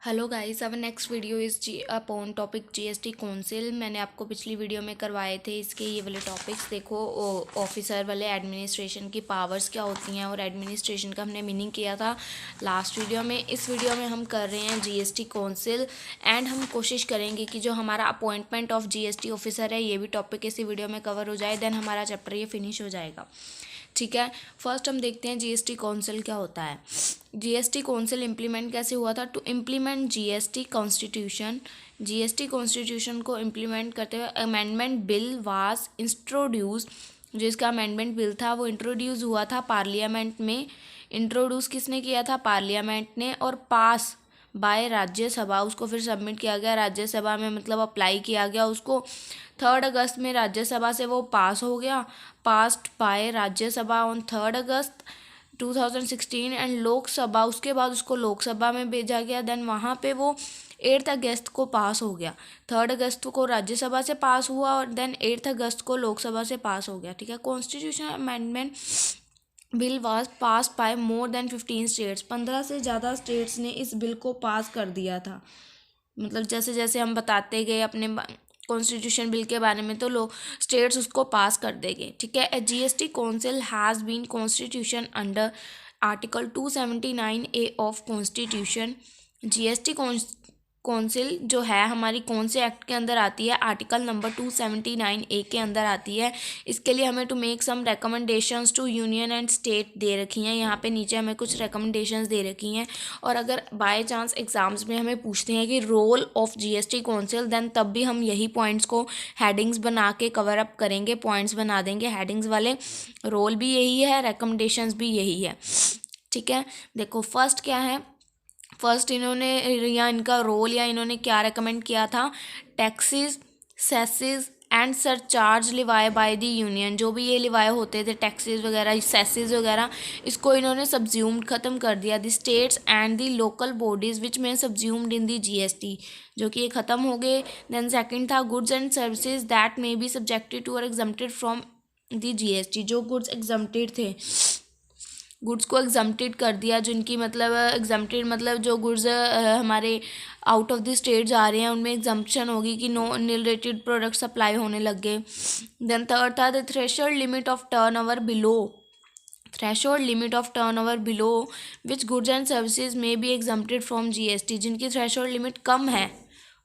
Hello guys, अब next video is upon topic GST council. मैंने आपको पिछली वीडियो में करवाए थे इसके ये वाले टॉपिक्स। देखो, ऑफिसर वाले एडमिनिस्ट्रेशन की पावर्स क्या होती हैं और एडमिनिस्ट्रेशन का हमने मीनिंग किया था लास्ट वीडियो में। इस वीडियो में हम कर रहे हैं जीएसटी काउंसिल एंड हम कोशिश करेंगे कि जो हमारा अपॉइंटमेंट ऑफ जीएसटी ऑफिसर है ये भी टॉपिक इसी वीडियो में कवर हो जाए, देन हमारा चैप्टर ये फिनिश हो जाएगा। ठीक है, फर्स्ट हम देखते हैं जीएसटी काउंसिल क्या होता है। जीएसटी काउंसिल इम्प्लीमेंट कैसे हुआ था? To implement GST constitution. GST constitution को इम्प्लीमेंट करते हुए अमेंडमेंट बिल वाज इंट्रोड्यूस। जो इसका अमेंडमेंट बिल था वो इंट्रोड्यूस हुआ था पार्लियामेंट में। इंट्रोड्यूस किसने किया था? पार्लियामेंट ने। और पास बाय राज्यसभा, उसको फिर सबमिट किया गया राज्यसभा में, मतलब अप्लाई किया गया उसको। 3 अगस्त में राज्यसभा से वो पास हो गया, passed by Rajya Sabha on 3 August 2016 and Lok Sabha, उसके बाद उसको लोकसभा में भेजा गया। देन वहाँ पे वो 8 अगस्त को पास हो गया। 3 अगस्त को राज्यसभा से पास हुआ और देन 8 अगस्त को लोकसभा से पास हो गया। ठीक है, constitution amendment bill was pass by more than 15 states. 15 से ज़्यादा स्टेट्स ने इस बिल को पास कर दिया था। मतलब जैसे जैसे हम बताते गए अपने कॉन्स्टिट्यूशन बिल के बारे में तो लोग स्टेट्स उसको पास कर देंगे। ठीक है, GST council has been constitution under article 279A of constitution. GST council जो है हमारी कौन से एक्ट के अंदर आती है? आर्टिकल नंबर 279A के अंदर आती है। इसके लिए हमें to make some recommendations to union and state दे रखी हैं। यहाँ पे नीचे हमें कुछ रिकमेंडेशंस दे रखी हैं। और अगर बाय चांस एग्जाम्स में हमें पूछते हैं कि role of GST council, then तब भी हम यही पॉइंट्स को हेडिंग्स बना के कवर अप करेंगे, पॉइंट्स बना देंगे हेडिंग्स वाले। रोल भी यही है, रिकमेंडेशंस भी यही है। ठीक है, देखो फर्स्ट क्या है। फर्स्ट इन्होंने या इनका रोल या इन्होंने क्या रेकमेंड किया था? Taxes, cesses and surcharge levied by the union. जो भी ये लिवाए होते थे टैक्सेस वगैरह, सेसेस वगैरह, इसको इन्होंने सब्ज्यूम्ड ख़त्म कर दिया। The states and the local bodies which may subsumed in the GST, जो कि ये ख़त्म हो गए। देन सेकंड था goods and services that may be subjected to और एग्जम्प्टेड फ्रॉम द जीएसटी। जो गुड्स एग्जम्प्टेड थे, गुड्स को एग्जम्प्टेड कर दिया। जिनकी मतलब एग्जम्प्टेड मतलब जो गुड्स हमारे आउट ऑफ द स्टेट जा रहे हैं उनमें एग्जम्पशन होगी कि नो रिलेटेड प्रोडक्ट सप्लाई होने लग गए। देन थर्ड था the threshold limit of turnover below. Threshold limit of turnover below which goods and services में बी एग्जम्प्टेड फ्रॉम जीएसटी। जिनकी थ्रेशोल्ड लिमिट कम है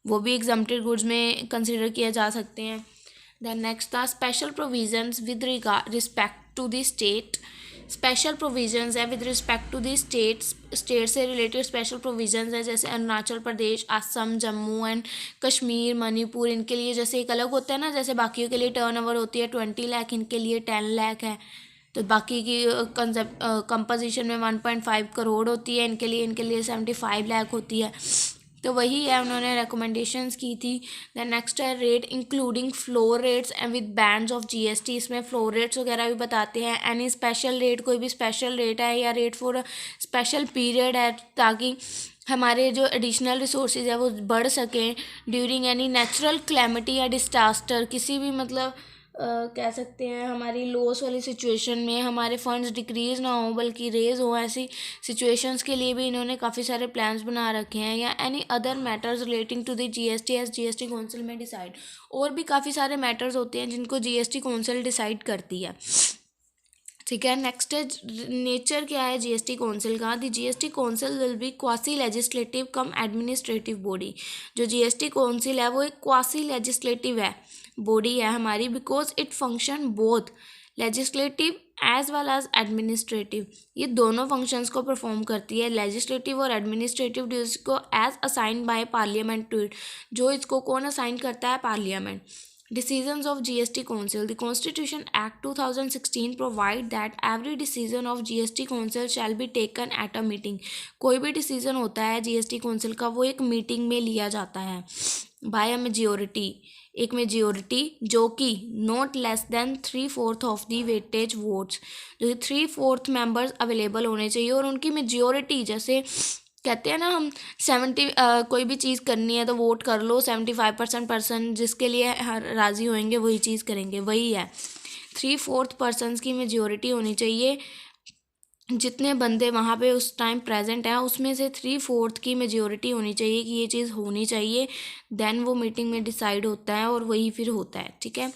वो भी एग्जम्प्टेड गुड्स में कंसिडर किए जा सकते हैं। देन नेक्स्ट था special provisions with respect to the state. Special provisions है with respect to the states, state से रिलेटेड स्पेशल प्रोविजंस है। जैसे अरुणाचल प्रदेश, असम, जम्मू एंड कश्मीर, मणिपुर, इनके लिए जैसे एक अलग होता है ना, जैसे बाकियों के लिए टर्नओवर होती है 20 लाख, इनके लिए 10 लाख है। तो बाकी की कंसेप्ट कंपोजिशन में 1.5 करोड़ होती है, इनके लिए 75 लाख होती है। तो वही है, उन्होंने रिकमेंडेशंस की थी। दैन नेक्स्ट है rate including floor rates and with bands of GST. इसमें फ्लोर रेट्स वगैरह भी बताते हैं। एनी स्पेशल रेट, कोई भी स्पेशल रेट है या रेट फॉर स्पेशल पीरियड है, ताकि हमारे जो एडिशनल रिसोर्सेज है वो बढ़ सकें ड्यूरिंग एनी नेचुरल क्लैमिटी या डिसास्टर। किसी भी मतलब कह सकते हैं हमारी लॉस वाली सिचुएशन में हमारे फंड्स डिक्रीज़ ना हो बल्कि रेज़ हो, ऐसी सिचुएशंस के लिए भी इन्होंने काफ़ी सारे प्लान्स बना रखे हैं। या any other matters relating to the GST as GST council में डिसाइड। और भी काफ़ी सारे मैटर्स होते हैं जिनको जीएसटी काउंसिल डिसाइड करती है। ठीक है, नेक्स्ट है नेचर क्या है जीएसटी काउंसिल का। The GST council will be quasi legislative cum administrative body. जो जीएसटी काउंसिल है वो एक क्वासी लेजिस्लेटिव है, बॉडी है हमारी, because it function both legislative as well as administrative. ये दोनों फंक्शंस को परफॉर्म करती है, लेजिस्लेटिव और एडमिनिस्ट्रेटिव ड्यूटीज को as assign by parliament to it. जो इसको कौन असाइन करता है? Parliament. Decisions of GST Council. The Constitution Act 2016 provide that every decision of GST Council shall be taken at a meeting. कोई भी decision होता है जीएसटी काउंसिल का वो एक मीटिंग में लिया जाता है बाय अ मेजोरिटी, एक मेजोरिटी जो कि not less than 3/4 of the weightage votes. जो 3/4 मेंबर्स अवेलेबल होने चाहिए और उनकी मेजोरिटी, जैसे कहते हैं ना हम 70 कोई भी चीज़ करनी है तो वोट कर लो, 75% पर्सन जिसके लिए राज़ी होंगे वही चीज़ करेंगे, वही है 3/4 पर्सनस की मेजोरिटी होनी चाहिए जितने बंदे वहाँ पे उस टाइम प्रेजेंट हैं उसमें से 3/4 की मेजोरिटी होनी चाहिए कि ये चीज़ होनी चाहिए, देन वो मीटिंग में डिसाइड होता है और वही फिर होता है। ठीक है,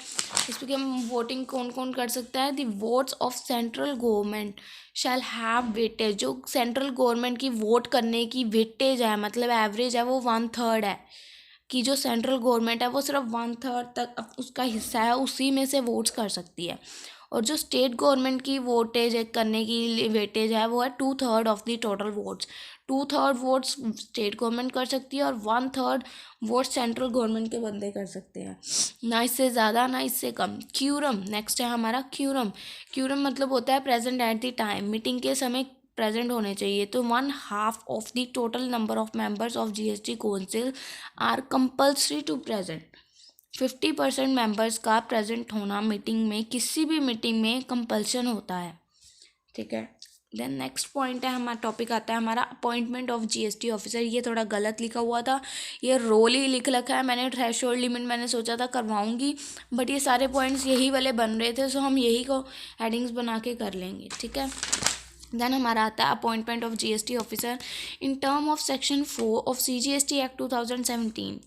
इस पर हम वोटिंग कौन कौन कर सकता है? The votes of central government shall have weightage. जो सेंट्रल गवर्नमेंट की वोट करने की वेटेज है, मतलब एवरेज है, वो 1/3 है। कि जो सेंट्रल गवर्नमेंट है वो सिर्फ 1/3 तक उसका हिस्सा है, उसी में से वोट्स कर सकती है। और जो स्टेट गवर्नमेंट की वोटेज करने की वेटेज है वो है 2/3 of the total votes. 2/3 votes state government कर सकती है और 1/3 वोट सेंट्रल गवर्नमेंट के बंदे कर सकते हैं, ना इससे ज़्यादा ना इससे कम। क्यूरम नेक्स्ट है हमारा क्यूरम। क्यूरम मतलब होता है present at the time, meeting के समय प्रेजेंट होने चाहिए। तो 1/2 of the total number of members of GST council are compulsory to present. 50% members का प्रेजेंट होना मीटिंग में, किसी भी मीटिंग में कंपल्शन होता है। ठीक है, देन नेक्स्ट पॉइंट है हमारा, टॉपिक आता है हमारा अपॉइंटमेंट ऑफ जीएसटी ऑफिसर। ये थोड़ा गलत लिखा हुआ था, ये रोल ही लिख रखा है मैंने। थ्रेशोल्ड लिमिट मैंने सोचा था करवाऊंगी, बट ये सारे पॉइंट्स यही वाले बन रहे थे, सो हम यही को हेडिंग्स बना के कर लेंगे। ठीक है, देन हमारा आता है appointment of GST officer in term of section 4 of CGST act 2017।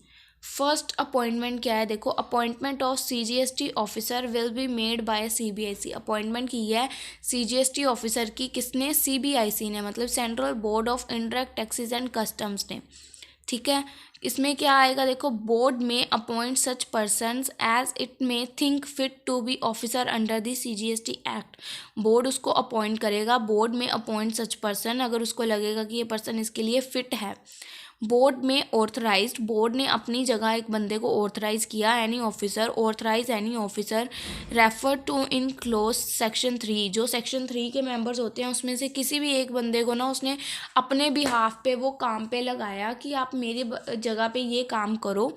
First appointment क्या है? देखो, appointment of CGST officer will be made by CBIC. Appointment की है सीजीएसटी ऑफिसर की, किसने? सीबीआईसी ने, मतलब central board of indirect taxes and customs ने। ठीक है, इसमें क्या आएगा? देखो, बोर्ड में appoint such persons as it may think fit to be officer under the CGST act. Board उसको अपॉइंट करेगा, बोर्ड में अपॉइंट सच पर्सन अगर उसको लगेगा कि ये पर्सन इसके लिए फिट है। बोर्ड में ऑथराइज्ड, बोर्ड ने अपनी जगह एक बंदे को ऑथराइज किया। Any officer, authorise any officer refer to in clause section 3। जो सेक्शन 3 के मेंबर्स होते हैं उसमें से किसी भी एक बंदे को ना उसने अपने बिहाफ पे वो काम पे लगाया कि आप मेरी जगह पे ये काम करो।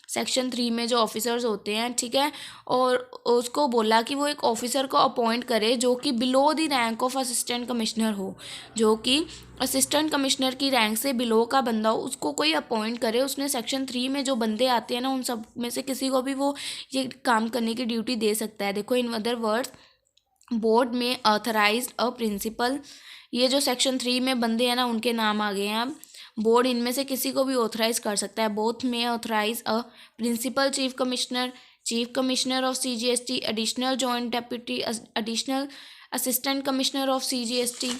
सेक्शन 3 में जो ऑफिसर्स होते हैं, ठीक है, और उसको बोला कि वो एक ऑफिसर को अपॉइंट करे जो कि below the rank of assistant commissioner हो, जो कि असिस्टेंट कमिश्नर की रैंक से बिलो का बंदा हो, उसको कोई अपॉइंट करे। उसने सेक्शन 3 में जो बंदे आते हैं ना, उन सब में से किसी को भी वो ये काम करने की ड्यूटी दे सकता है। देखो, इन अदर वर्ड्स, बोर्ड में ऑथराइज्ड अ प्रिंसिपल, ये जो सेक्शन 3 में बंदे हैं ना उनके नाम आ गए हैं। अब बोर्ड इनमें से किसी को भी ऑथराइज कर सकता है। Both may authorise a principal, chief commissioner of CGST, additional joint deputy, additional assistant commissioner of CGST,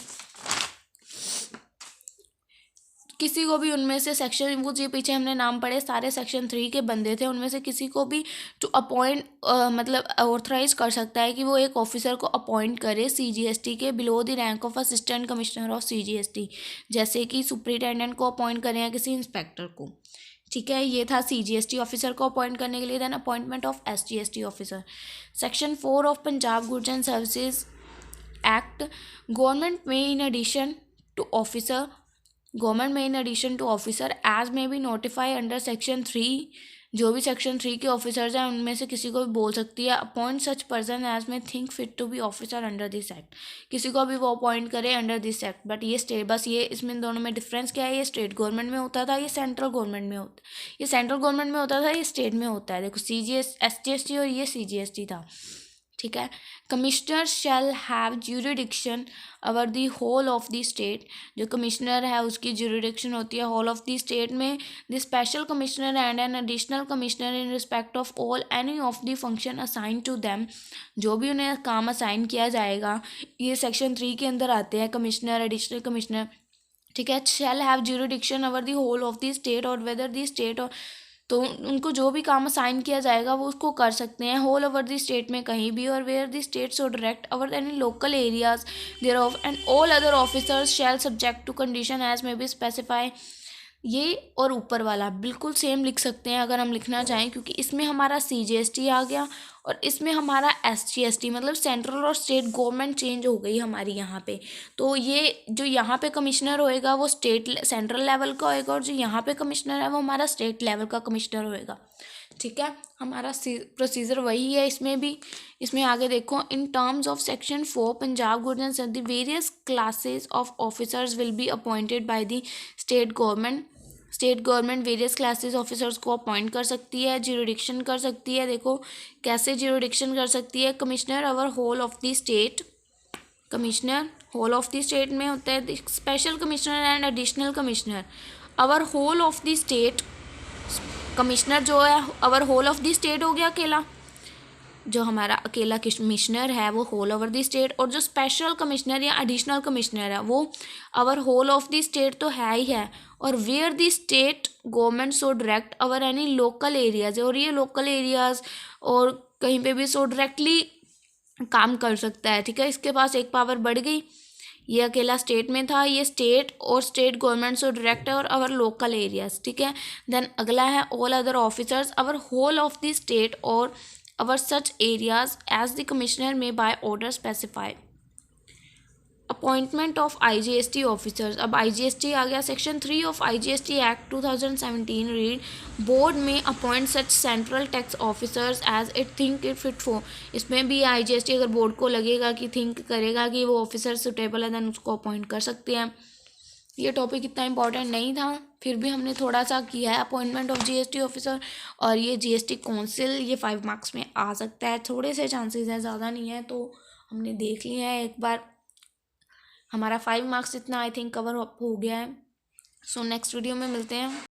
किसी को भी उनमें से सेक्शन, वो जो पीछे हमने नाम पढ़े सारे सेक्शन 3 के बंदे थे, उनमें से किसी को भी टू अपॉइंट मतलब ऑथराइज कर सकता है कि वो एक ऑफिसर को अपॉइंट करे सीजीएसटी के below the rank of assistant commissioner of CGST, जैसे कि सुपरिटेंडेंट को अपॉइंट करें या किसी इंस्पेक्टर को। ठीक है, ये था सीजीएसटी ऑफिसर को अपॉइंट करने के लिए। Then appointment of SGST officer, section 4 of Punjab goods and services act, government may in addition to officer, government may in addition to officer as may be notify under section 3। जो भी section 3 के officers हैं उनमें से किसी को भी बोल सकती है appoint such person as may think fit to be officer under this act, किसी को भी वो अपॉइंट करे अंडर दिस एक्ट। बट ये स्टेट, बस ये इसमें दोनों में डिफरेंस क्या है? ये स्टेट गवर्नमेंट में होता था, ये सेंट्रल गवर्नमेंट में होता, ये सेंट्रल गवर्नमेंट में होता था, ये स्टेट में होता है। देखो, एसजीएसटी और ये सीजीएसटी था। ठीक है, commissioner shall have jurisdiction over the whole of the state, जो कमिश्नर है उसकी ज्यूरिडिक्शन होती है होल ऑफ द स्टेट में। The special commissioner and an additional commissioner in respect of all any of the function assign to them, जो भी उन्हें काम असाइन किया जाएगा, ये सेक्शन 3 के अंदर आते हैं, कमिश्नर, एडिशनल कमिश्नर। ठीक है, shall have jurisdiction over the whole of the state और वेदर द स्टेट, और तो उनको जो भी काम असाइन किया जाएगा वो उसको कर सकते हैं होल ओवर द स्टेट में कहीं भी, और where the state so direct over any local areas thereof, and all other officers shall subject to condition as may be specify. ये और ऊपर वाला बिल्कुल सेम लिख सकते हैं अगर हम लिखना चाहें, क्योंकि इसमें हमारा सीजीएसटी आ गया और इसमें हमारा एसजीएसटी, मतलब सेंट्रल और स्टेट गवर्नमेंट चेंज हो गई हमारी यहाँ पे। तो ये जो यहाँ पे कमिश्नर होएगा वो सेंट्रल लेवल का होएगा, और जो यहाँ पे कमिश्नर है वो हमारा स्टेट लेवल का कमिश्नर होएगा। ठीक है, हमारा प्रोसीजर वही है इसमें भी। इसमें आगे देखो, in terms of section 4 Punjab goods and the various classes of officers will be appointed by the state government. State government various classes officers को अपॉइंट कर सकती है, ज्यूरिडिक्शन कर सकती है। देखो कैसे ज्यूरिडिक्शन कर सकती है, commissioner over whole of the state, commissioner whole of the state में होता है special commissioner and additional commissioner. Over whole of the state commissioner जो है over whole of the state हो गया अकेला, जो हमारा अकेला कमिश्नर है वो होल ओवर द स्टेट, और जो स्पेशल कमिश्नर या एडिशनल कमिश्नर है वो over whole of the state तो है ही है, और where the state government so direct over any local areas, और ये लोकल एरियाज और कहीं पे भी सो डायरेक्टली काम कर सकता है। ठीक है, इसके पास एक पावर बढ़ गई, ये अकेला स्टेट में था, ये स्टेट और स्टेट गवर्नमेंट से डायरेक्ट है और अवर लोकल एरियाज। ठीक है, देन अगला है all other officers over whole of the state or over such areas as the commissioner may by order specify. Appointment of IGST officers. अब IGST आ गया, section 3 of IGST act 2017 read board में appoint such central tax officers as it think it fit for. इसमें भी IGST अगर board को लगेगा कि थिंक करेगा कि वो ऑफिसर सुटेबल है देन उसको अपॉइंट कर सकते हैं। ये टॉपिक इतना इंपॉर्टेंट नहीं था, फिर भी हमने थोड़ा सा किया है अपॉइंटमेंट ऑफ GST ऑफिसर, और ये GST काउंसिल ये 5 मार्क्स में आ सकता है, थोड़े से चांसेस हैं, ज़्यादा नहीं है, तो हमने देख लिया है एक बार। हमारा 5 मार्क्स इतना आई थिंक कवर अप हो गया है। सो नेक्स्ट वीडियो में मिलते हैं।